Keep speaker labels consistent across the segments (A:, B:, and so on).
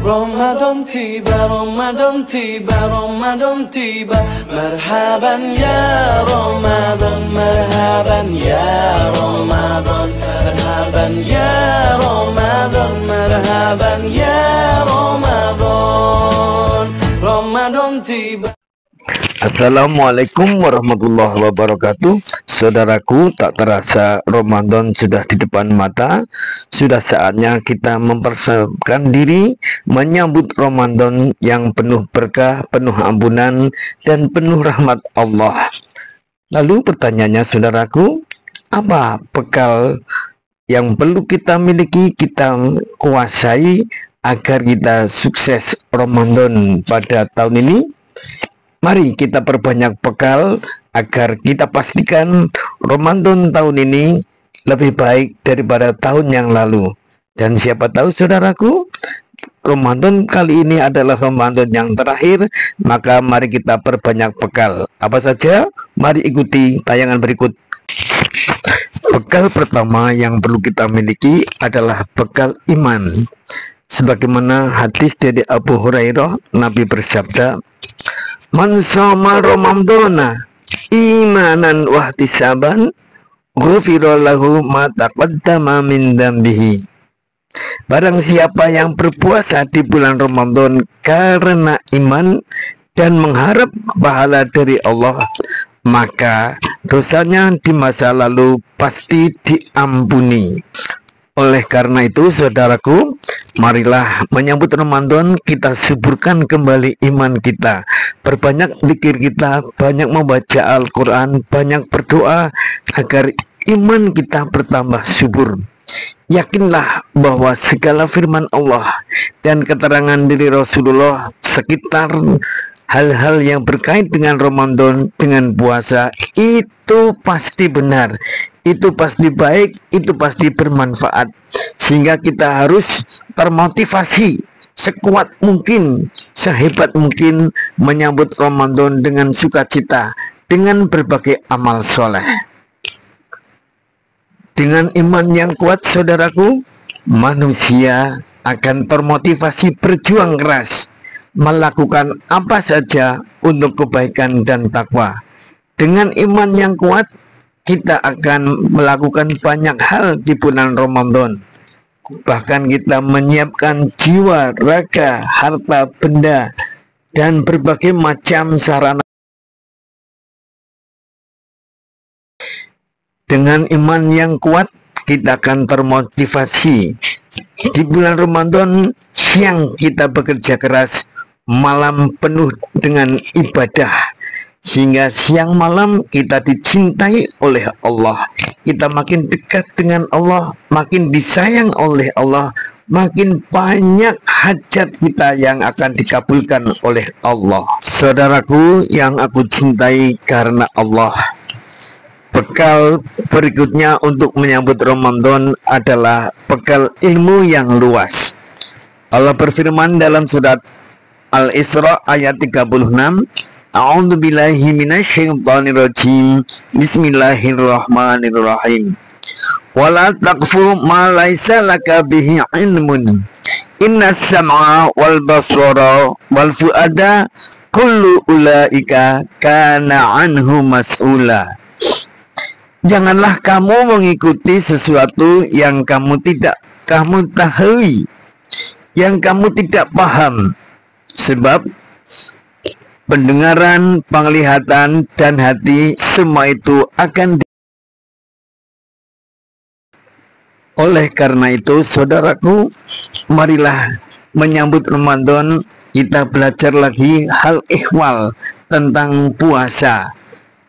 A: Ramadan tiba, Ramadan tiba, Ramadan tiba. Marhaban ya Ramadan, marhaban ya Ramadan, marhaban ya Ramadan, marhaban ya Ramadan. Ramadan tiba.
B: Assalamualaikum warahmatullahi wabarakatuh. Saudaraku, tak terasa Ramadan sudah di depan mata. Sudah saatnya kita mempersiapkan diri menyambut Ramadan yang penuh berkah, penuh ampunan, dan penuh rahmat Allah. Lalu pertanyaannya saudaraku, apa bekal yang perlu kita miliki, kita kuasai agar kita sukses Ramadan pada tahun ini? Mari kita perbanyak bekal agar kita pastikan Ramadan tahun ini lebih baik daripada tahun yang lalu. Dan siapa tahu saudaraku, Ramadan kali ini adalah Ramadan yang terakhir, maka mari kita perbanyak bekal. Apa saja? Mari ikuti tayangan berikut. Bekal pertama yang perlu kita miliki adalah bekal iman. Sebagaimana hadis dari Abu Hurairah, Nabi bersabda, "Man shoma Ramadana imanan wa ihtisaban, ghufira lahu ma taqaddama min dambihi." Barang siapa yang berpuasa di bulan Ramadan karena iman dan mengharap pahala dari Allah, maka dosanya di masa lalu pasti diampuni. Oleh karena itu saudaraku, marilah menyambut Ramadan kita suburkan kembali iman kita. Perbanyak zikir kita, banyak membaca Al-Quran, banyak berdoa agar iman kita bertambah subur. Yakinlah bahwa segala firman Allah dan keterangan dari Rasulullah sekitar hal-hal yang berkait dengan Ramadan, dengan puasa, itu pasti benar, itu pasti baik, itu pasti bermanfaat. Sehingga kita harus termotivasi sekuat mungkin, sehebat mungkin menyambut Ramadan dengan sukacita, dengan berbagai amal soleh. Dengan iman yang kuat saudaraku, manusia akan termotivasi berjuang keras, melakukan apa saja untuk kebaikan dan takwa. Dengan iman yang kuat, kita akan melakukan banyak hal di bulan Ramadan. Bahkan kita menyiapkan jiwa, raga, harta, benda, dan berbagai macam sarana. Dengan iman yang kuat, kita akan termotivasi. Di bulan Ramadan, siang kita bekerja keras, malam penuh dengan ibadah, sehingga siang malam kita dicintai oleh Allah. Kita makin dekat dengan Allah, makin disayang oleh Allah, makin banyak hajat kita yang akan dikabulkan oleh Allah. Saudaraku yang aku cintai karena Allah, bekal berikutnya untuk menyambut Ramadan adalah bekal ilmu yang luas. Allah berfirman dalam surat Al-Isra ayat 36, A'udzubillahi minasyaitonirrajim. Bismillahirrahmanirrahim. Wala taqfu ma laisa laka bihi ilmun. Innas sam'a wal basara wal fuada kullu ulaika kana anhu mas'ula. Janganlah kamu mengikuti sesuatu yang kamu tidak tahu, yang kamu tidak paham. Sebab pendengaran, penglihatan, dan hati semua itu akan Oleh karena itu saudaraku, marilah menyambut Ramadan kita belajar lagi hal ihwal tentang puasa,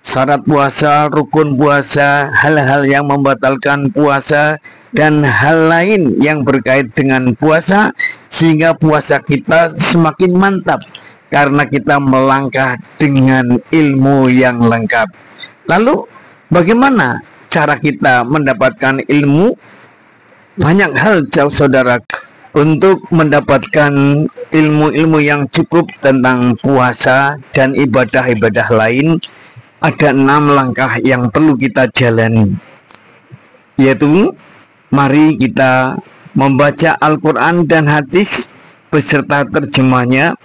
B: syarat puasa, rukun puasa, hal-hal yang membatalkan puasa, dan hal lain yang berkait dengan puasa, sehingga puasa kita semakin mantap karena kita melangkah dengan ilmu yang lengkap. Lalu bagaimana cara kita mendapatkan ilmu? Banyak hal jauh saudara. Untuk mendapatkan ilmu-ilmu yang cukup tentang puasa dan ibadah-ibadah lain, ada 6 langkah yang perlu kita jalani, yaitu mari kita membaca Al-Quran dan hadis beserta terjemahnya.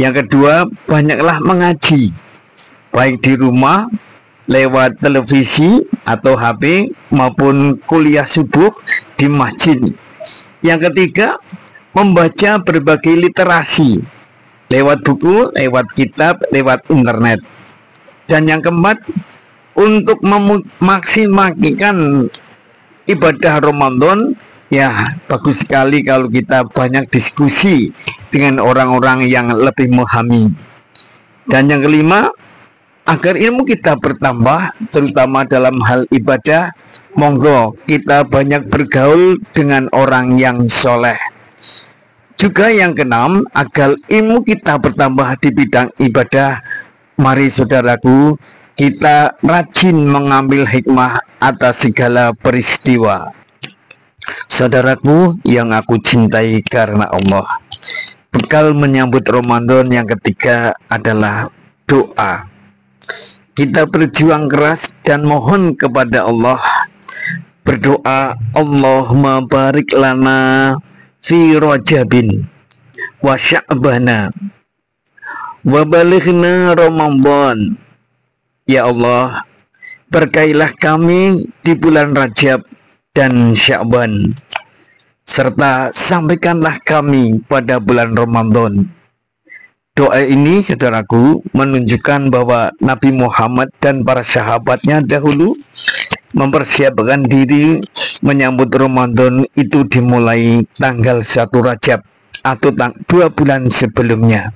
B: Yang kedua, banyaklah mengaji, baik di rumah, lewat televisi atau HP, maupun kuliah subuh di masjid. Yang ketiga, membaca berbagai literasi, lewat buku, lewat kitab, lewat internet. Dan yang keempat, untuk memaksimalkan ibadah Ramadan, ya bagus sekali kalau kita banyak diskusi dengan orang-orang yang lebih memahami. Dan yang kelima, agar ilmu kita bertambah, terutama dalam hal ibadah, monggo kita banyak bergaul dengan orang yang soleh. Juga yang keenam, agar ilmu kita bertambah di bidang ibadah, mari saudaraku, kita rajin mengambil hikmah atas segala peristiwa. Saudaraku yang aku cintai karena Allah, bekal menyambut Ramadan yang ketiga adalah doa. Kita berjuang keras dan mohon kepada Allah, berdoa, Allahumma barik lana fi Rajabin wa Sya'bana wa balighna Ramadan. Ya Allah, berkailah kami di bulan Rajab dan Sya'ban, serta sampaikanlah kami pada bulan Ramadan. Doa ini, saudaraku, menunjukkan bahwa Nabi Muhammad dan para sahabatnya dahulu mempersiapkan diri menyambut Ramadan itu dimulai tanggal 1 Rajab atau 2 bulan sebelumnya.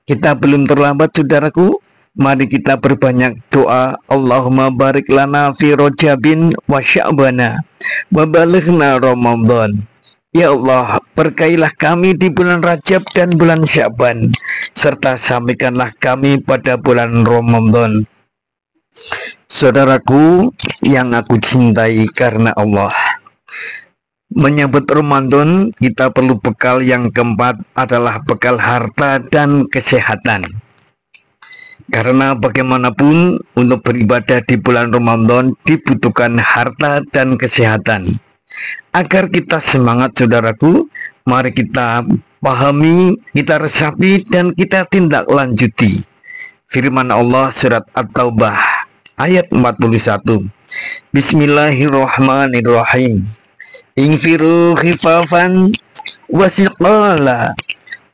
B: Kita belum terlambat, saudaraku. Mari kita berbanyak doa. Allahumma barik lana fi Rajabin wa Sya'bana wa balighna Ramadan. Ya Allah, berkailah kami di bulan Rajab dan bulan Sya'ban, serta sampaikanlah kami pada bulan Ramadan. Saudaraku yang aku cintai karena Allah, menyambut Ramadan kita perlu bekal yang keempat adalah bekal harta dan kesehatan. Karena bagaimanapun untuk beribadah di bulan Ramadan dibutuhkan harta dan kesehatan. Agar kita semangat, saudaraku, mari kita pahami, kita resapi, dan kita tindak lanjuti firman Allah surat At-Taubah ayat 41. Bismillahirrahmanirrahim. Infiru khifafan wasiqala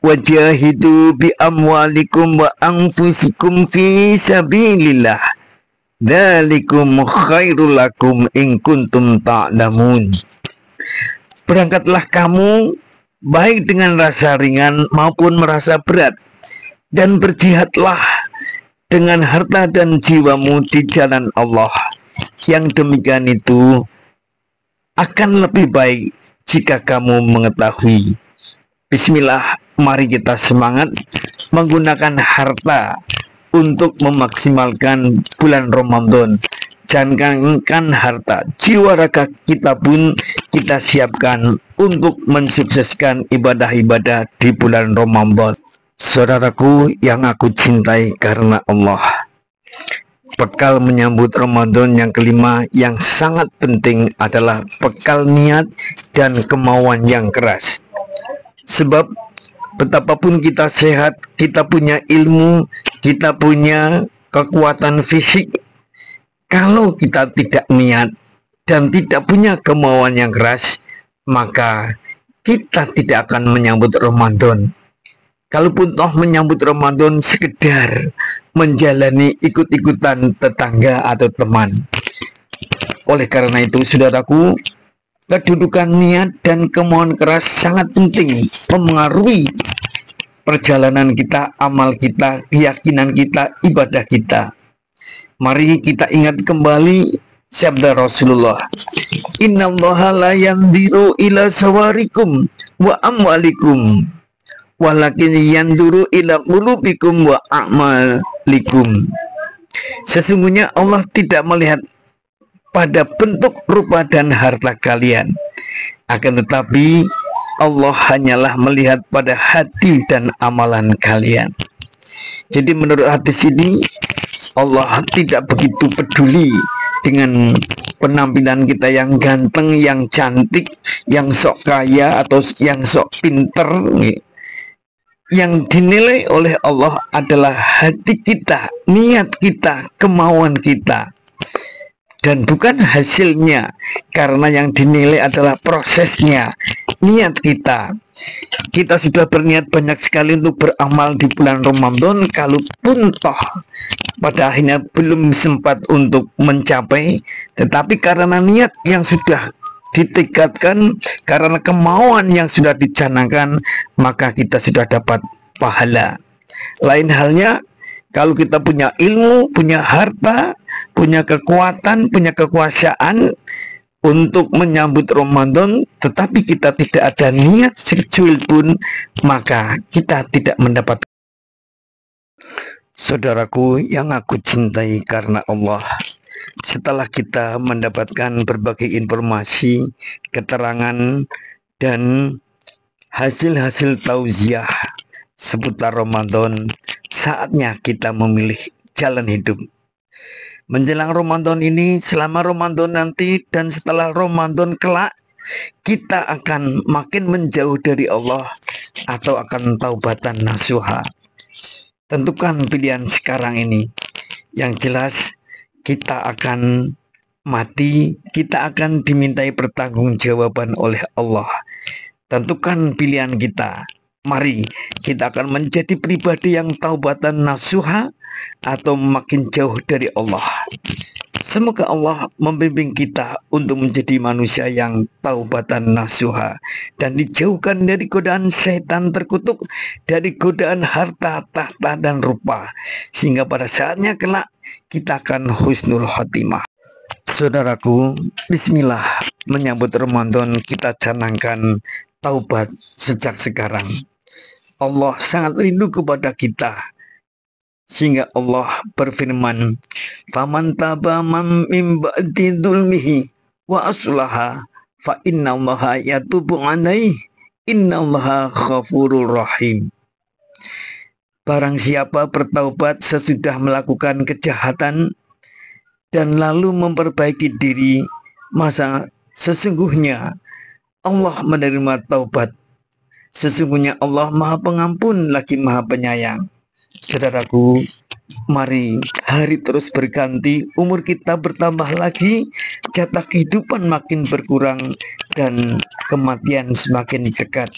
B: wajahidu bi amwalikum wa anfusikum fi sabilillah. Dzalikum khairul lakum in kuntum ta'lamun. Berangkatlah kamu baik dengan rasa ringan maupun merasa berat, dan berjihadlah dengan harta dan jiwamu di jalan Allah. Yang demikian itu akan lebih baik jika kamu mengetahui. Bismillah, mari kita semangat menggunakan harta untuk memaksimalkan bulan Ramadan. Jangankan harta, jiwa raga kita pun kita siapkan untuk mensukseskan ibadah-ibadah di bulan Ramadan. Saudaraku yang aku cintai karena Allah, bekal menyambut Ramadan yang kelima yang sangat penting adalah bekal niat dan kemauan yang keras. Sebab betapapun kita sehat, kita punya ilmu, kita punya kekuatan fisik, kalau kita tidak niat dan tidak punya kemauan yang keras, maka kita tidak akan menyambut Ramadan. Kalaupun toh menyambut Ramadan sekedar menjalani ikut-ikutan tetangga atau teman. Oleh karena itu, saudaraku, kedudukan niat dan kemauan keras sangat penting memengaruhi perjalanan kita, amal kita, keyakinan kita, ibadah kita. Mari kita ingat kembali sabda Rasulullah, innallaha la yanziru ila sawarikum wa amwalikum walakin yanzuru ila qulubikum wa a'malikum. Sesungguhnya Allah tidak melihat pada bentuk, rupa, dan harta kalian, akan tetapi Allah hanyalah melihat pada hati dan amalan kalian. Jadi menurut hadis ini, Allah tidak begitu peduli dengan penampilan kita yang ganteng, yang cantik, yang sok kaya atau yang sok pinter. Yang dinilai oleh Allah adalah hati kita, niat kita, kemauan kita, dan bukan hasilnya. Karena yang dinilai adalah prosesnya, niat kita. Kita sudah berniat banyak sekali untuk beramal di bulan Ramadan, kalaupun toh pada akhirnya belum sempat untuk mencapai, tetapi karena niat yang sudah ditingkatkan, karena kemauan yang sudah dicanangkan, maka kita sudah dapat pahala. Lain halnya kalau kita punya ilmu, punya harta, punya kekuatan, punya kekuasaan untuk menyambut Ramadan, tetapi kita tidak ada niat secuil pun, maka kita tidak mendapat. Saudaraku yang aku cintai karena Allah, setelah kita mendapatkan berbagai informasi, keterangan, dan hasil-hasil tausiah seputar Ramadan, saatnya kita memilih jalan hidup. Menjelang Ramadan ini, selama Ramadan nanti, dan setelah Ramadan kelak, kita akan makin menjauh dari Allah atau akan taubatan nasuha. Tentukan pilihan sekarang ini. Yang jelas kita akan mati, kita akan dimintai pertanggungjawaban oleh Allah. Tentukan pilihan kita. Mari kita akan menjadi pribadi yang taubatan nasuha atau makin jauh dari Allah. Semoga Allah membimbing kita untuk menjadi manusia yang taubatan nasuha dan dijauhkan dari godaan setan terkutuk, dari godaan harta, tahta, dan rupa, sehingga pada saatnya kelak kita akan husnul khotimah. Saudaraku, bismillah, menyambut Ramadan kita canangkan taubat sejak sekarang. Allah sangat rindu kepada kita, sehingga Allah berfirman, "Faman taba min ba'di dzulmihi wa aslaha fa innallaha yatubu 'alaihi innallaha ghafurur rahim." Barang siapa bertaubat sesudah melakukan kejahatan dan lalu memperbaiki diri, maka sesungguhnya Allah menerima taubat. Sesungguhnya Allah Maha Pengampun lagi Maha Penyayang. Saudaraku, mari hari terus berganti, umur kita bertambah lagi, jatah kehidupan makin berkurang, dan kematian semakin dekat.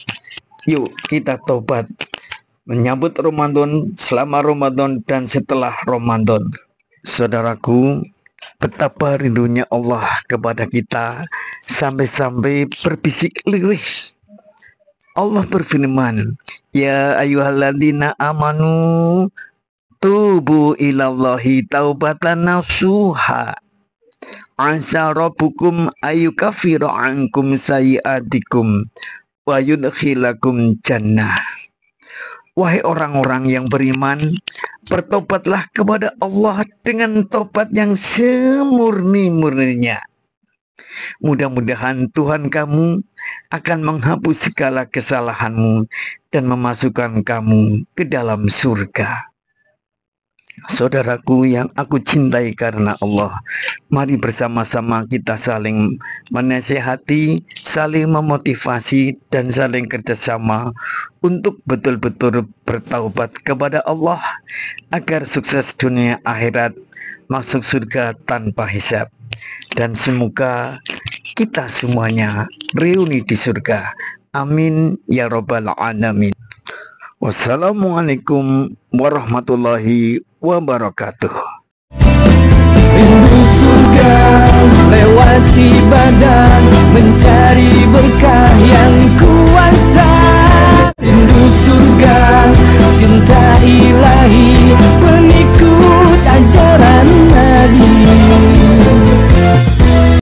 B: Yuk kita taubat, menyambut Ramadan, selama Ramadan, dan setelah Ramadan. Saudaraku, betapa rindunya Allah kepada kita, sampai-sampai berbisik lirih. Allah berfirman, "Ya ayyuhalladzina amanu tubu ilallahi taubatan nasuha asa rabbukum ayyukaffiru ankum sayyi'atikum wa yudkhilakum jannah." Wahai orang-orang yang beriman, bertobatlah kepada Allah dengan tobat yang semurni-murninya. Mudah-mudahan Tuhan kamu akan menghapus segala kesalahanmu dan memasukkan kamu ke dalam surga. Saudaraku yang aku cintai karena Allah, mari bersama-sama kita saling menasihati, saling memotivasi, dan saling kerjasama untuk betul-betul bertaubat kepada Allah agar sukses dunia akhirat, masuk surga tanpa hisab. Dan semoga kita semuanya reuni di surga. Amin ya rabbal alamin. Wassalamualaikum warahmatullahi wabarakatuh.
A: Rindu surga lewat